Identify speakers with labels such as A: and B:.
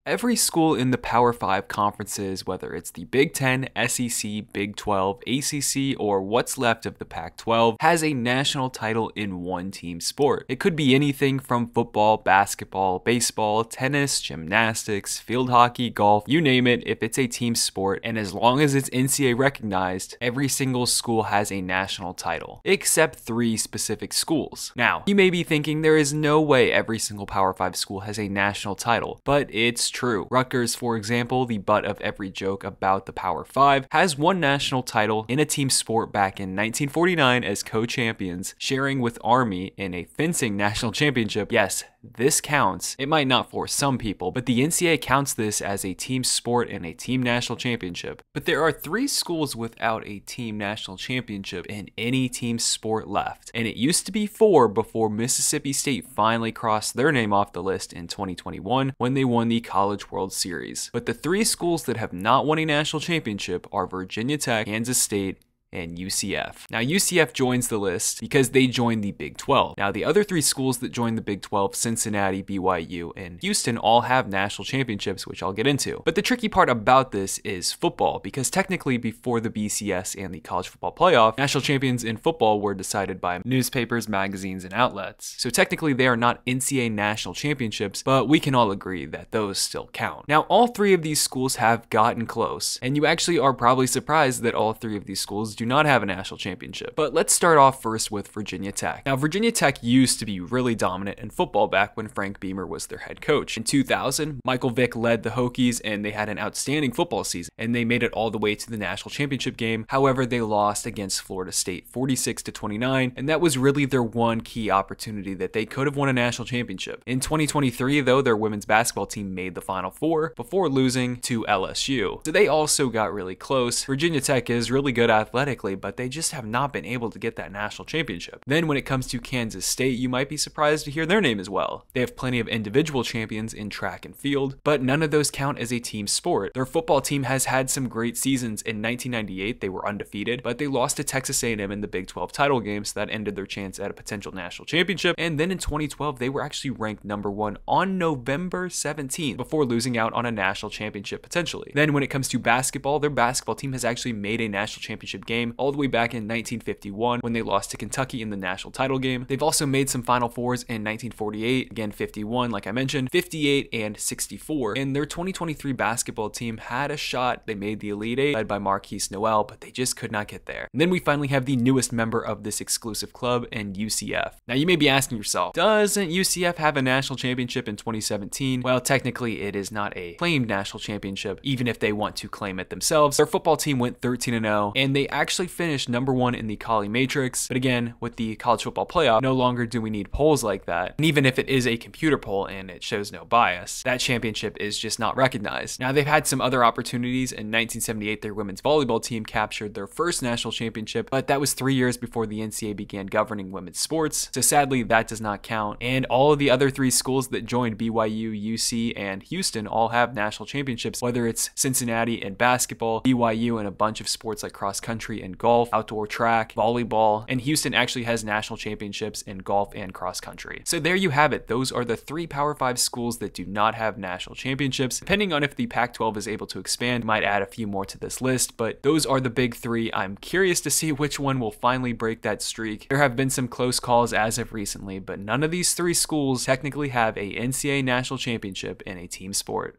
A: Every school in the Power 5 conferences, whether it's the Big 10, SEC, Big 12, ACC, or what's left of the Pac-12, has a national title in one team sport. It could be anything from football, basketball, baseball, tennis, gymnastics, field hockey, golf, you name it. If it's a team sport, and as long as it's NCAA recognized, every single school has a national title, except 3 specific schools. Now, you may be thinking there is no way every single Power 5 school has a national title, but it's true. Rutgers, for example, the butt of every joke about the Power 5, has won national title in a team sport back in 1949 as co-champions, sharing with Army in a fencing national championship. Yes, this counts. It might not for some people, but the NCAA counts this as a team sport and a team national championship. But there are 3 schools without a team national championship in any team sport left, and it used to be 4 before Mississippi State finally crossed their name off the list in 2021 when they won the College World Series. But the 3 schools that have not won a national championship are Virginia Tech, Kansas State, and UCF. Now, UCF joins the list because they joined the Big 12. Now, the other 3 schools that joined the Big 12, Cincinnati, BYU, and Houston, all have national championships, which I'll get into. But the tricky part about this is football, because technically before the BCS and the College Football Playoff, national champions in football were decided by newspapers, magazines, and outlets. So technically they are not NCAA national championships, but we can all agree that those still count. Now, all 3 of these schools have gotten close, and you actually are probably surprised that all 3 of these schools do not have a national championship. But let's start off first with Virginia Tech. Now, Virginia Tech used to be really dominant in football back when Frank Beamer was their head coach. In 2000, Michael Vick led the Hokies and they had an outstanding football season and they made it all the way to the national championship game. However, they lost against Florida State 46-29, and that was really their one key opportunity that they could have won a national championship. In 2023, though, their women's basketball team made the Final Four before losing to LSU. So they also got really close. Virginia Tech is really good athletically, but they just have not been able to get that national championship. Then when it comes to Kansas State, you might be surprised to hear their name as well. They have plenty of individual champions in track and field, but none of those count as a team sport. Their football team has had some great seasons. In 1998, they were undefeated, but they lost to Texas A&M in the Big 12 title game, so that ended their chance at a potential national championship. And then in 2012, they were actually ranked #1 on November 17th before losing out on a national championship potentially. Then when it comes to basketball, their basketball team has actually made a national championship game all the way back in 1951 when they lost to Kentucky in the national title game. They've also made some Final Fours in 1948, again 51 like I mentioned, 58 and 64. And their 2023 basketball team had a shot. They made the Elite 8 led by Marquise Noel, but they just could not get there. And then we finally have the newest member of this exclusive club in UCF. Now you may be asking yourself, doesn't UCF have a national championship in 2017? Well, technically it is not a claimed national championship, even if they want to claim it themselves. Their football team went 13-0 and they actually finished #1 in the Colley Matrix. But again, with the College Football Playoff, no longer do we need polls like that. And even if it is a computer poll and it shows no bias, that championship is just not recognized. Now, they've had some other opportunities. In 1978, their women's volleyball team captured their first national championship, but that was 3 years before the NCAA began governing women's sports. So sadly, that does not count. And all of the other 3 schools that joined, BYU, UC, and Houston, all have national championships, whether it's Cincinnati in basketball, BYU in a bunch of sports like cross country and golf, outdoor track, volleyball, and Houston actually has national championships in golf and cross country. So there you have it. Those are the 3 Power 5 schools that do not have national championships. Depending on if the Pac-12 is able to expand, might add a few more to this list, but those are the big 3. I'm curious to see which one will finally break that streak. There have been some close calls as of recently, but none of these 3 schools technically have a NCAA national championship in a team sport.